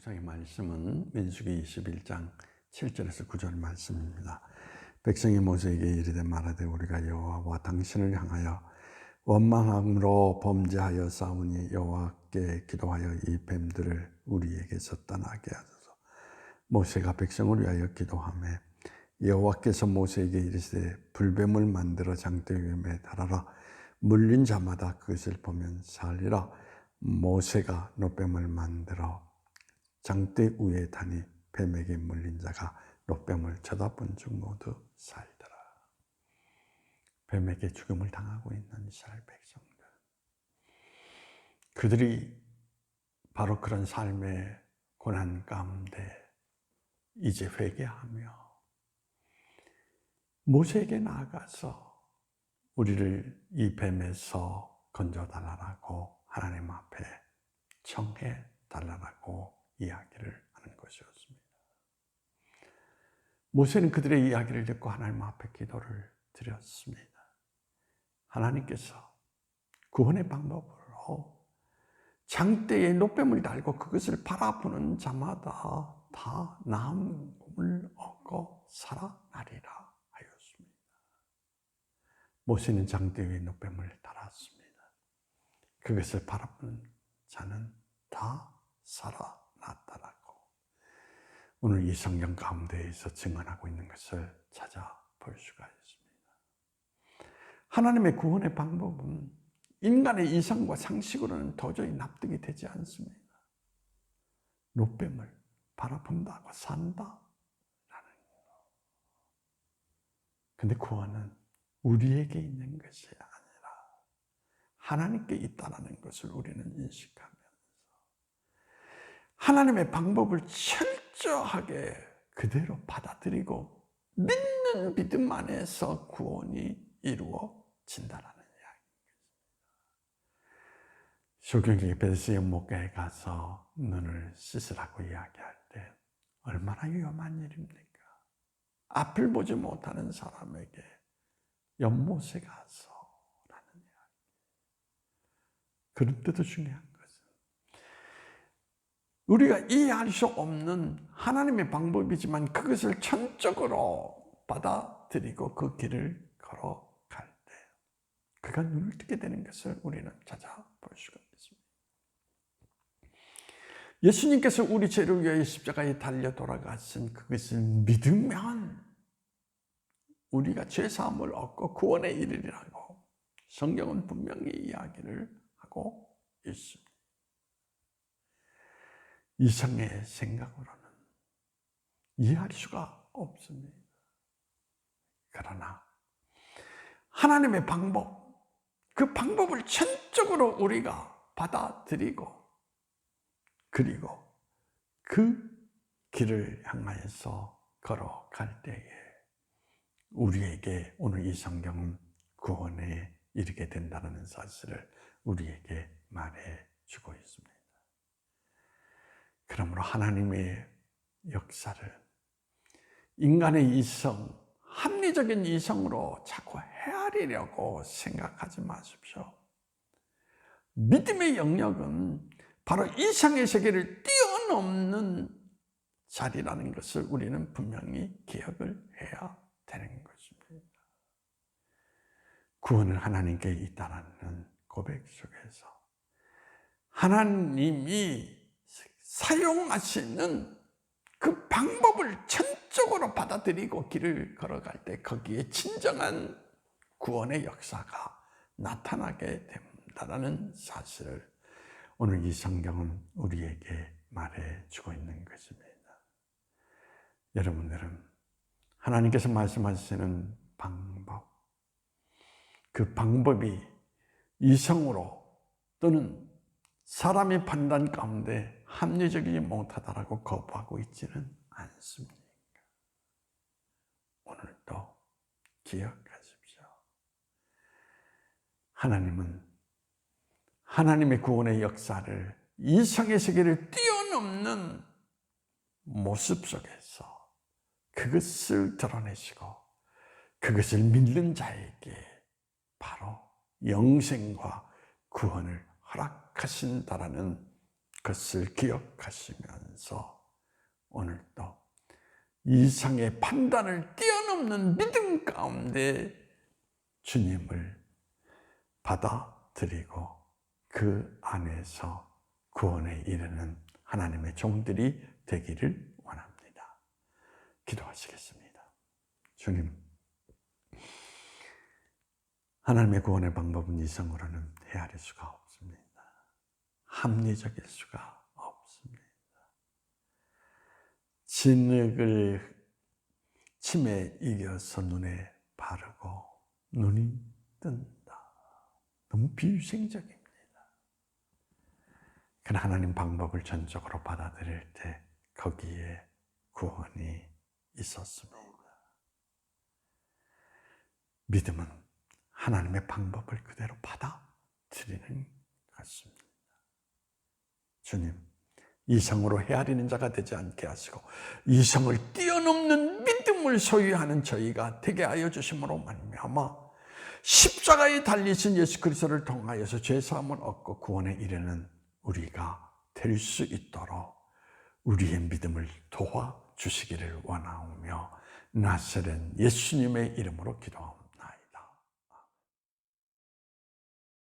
묵상의 말씀은 민수기 21장 7절에서 9절 말씀입니다. 백성이 모세에게 이르되 말하되 우리가 여호와와 당신을 향하여 원망함으로 범죄하여 싸우니 여호와께 기도하여 이 뱀들을 우리에게서 떠나게 하소서. 모세가 백성을 위하여 기도하매 여호와께서 모세에게 이르시되 불뱀을 만들어 장대 위에 매달아라. 물린 자마다 그것을 보면 살리라. 모세가 노뱀을 만들어 장대 위에 다니 뱀에게 물린 자가 노뱀을 쳐다본 중 모두 살더라. 뱀에게 죽음을 당하고 있는 이스라엘 백성들, 그들이 바로 그런 삶의 고난 가운데 이제 회개하며 모세에게 나아가서 우리를 이 뱀에서 건져달라고 하나님 앞에 청해 달라고 이야기를 하는 것이었습니다. 모세는 그들의 이야기를 듣고 하나님 앞에 기도를 드렸습니다. 하나님께서 구원의 방법으로 장대에 노뱀을 달고 그것을 바라보는 자마다 다 나음을 얻고 살아나리라 하였습니다. 모세는 장대 위에 노뱀을 달았습니다. 그것을 바라보는 자는 다 살아났다라고 오늘 이 성경 가운데에서 증언하고 있는 것을 찾아볼 수가 있습니다. 하나님의 구원의 방법은 인간의 이성과 상식으로는 도저히 납득이 되지 않습니다. 노뱀을 바라본다고 산다라는 거. 근데 구원은 우리에게 있는 것이 아니라 하나님께 있다는 것을 우리는 인식하면서 하나님의 방법을 철저하게 그대로 받아들이고 믿는 믿음 안에서 구원이 이루어진다는 이야기입니다. 소경이 베드스 연못가에 가서 눈을 씻으라고 이야기할 때 얼마나 위험한 일입니까? 앞을 보지 못하는 사람에게 연못에 가서 라는 이야기. 그런 때도 중요한 것은 우리가 이해할 수 없는 하나님의 방법이지만 그것을 전적으로 받아들이고 그 길을 걸어갈 때 그가 눈을 뜨게 되는 것을 우리는 찾아볼 수가 있습니다. 예수님께서 우리 죄를 위하여 십자가에 달려 돌아가신 그것을 믿으면 우리가 죄사함을 얻고 구원에 이르리라고 성경은 분명히 이야기를 하고 있습니다. 이성의 생각으로는 이해할 수가 없습니다. 그러나 하나님의 방법, 그 방법을 전적으로 우리가 받아들이고 그리고 그 길을 향하여서 걸어갈 때에 우리에게 오늘 이 성경은 구원에 이르게 된다는 사실을 우리에게 말해주고 있습니다. 그러므로 하나님의 역사를 인간의 이성, 합리적인 이성으로 자꾸 헤아리려고 생각하지 마십시오. 믿음의 영역은 바로 이상의 세계를 뛰어넘는 자리라는 것을 우리는 분명히 기억을 해야 되는 것입니다. 구원은 하나님께 있다는 고백 속에서 하나님이 사용하시는 그 방법을 전적으로 받아들이고 길을 걸어갈 때 거기에 진정한 구원의 역사가 나타나게 된다는 사실을 오늘 이 성경은 우리에게 말해주고 있는 것입니다. 여러분들은 하나님께서 말씀하시는 방법, 그 방법이 이성으로 또는 사람의 판단 가운데 합리적이지 못하다라고 거부하고 있지는 않습니까? 오늘도 기억하십시오. 하나님은 하나님의 구원의 역사를 이성의 세계를 뛰어넘는 모습 속에서 그것을 드러내시고 그것을 믿는 자에게 바로 영생과 구원을 허락하신다라는 그것을 기억하시면서 오늘도 이상의 판단을 뛰어넘는 믿음 가운데 주님을 받아들이고 그 안에서 구원에 이르는 하나님의 종들이 되기를 원합니다. 기도하시겠습니다. 주님, 하나님의 구원의 방법은 이성으로는 헤아릴 수가 없습니다. 합리적일 수가 없습니다. 진흙을 침에 이겨서 눈에 바르고 눈이 뜬다. 너무 비위생적입니다. 그러나 하나님 방법을 전적으로 받아들일 때 거기에 구원이 있었습니다. 믿음은 하나님의 방법을 그대로 받아들이는 것입니다. 주님, 이성으로 헤아리는 자가 되지 않게 하시고 이성을 뛰어넘는 믿음을 소유하는 저희가 되게 하여 주심으로 말미암아 십자가에 달리신 예수 그리스도를 통하여서 죄사함을 얻고 구원에 이르는 우리가 될 수 있도록 우리의 믿음을 도와주시기를 원하오며 나사렛 예수님의 이름으로 기도합니다.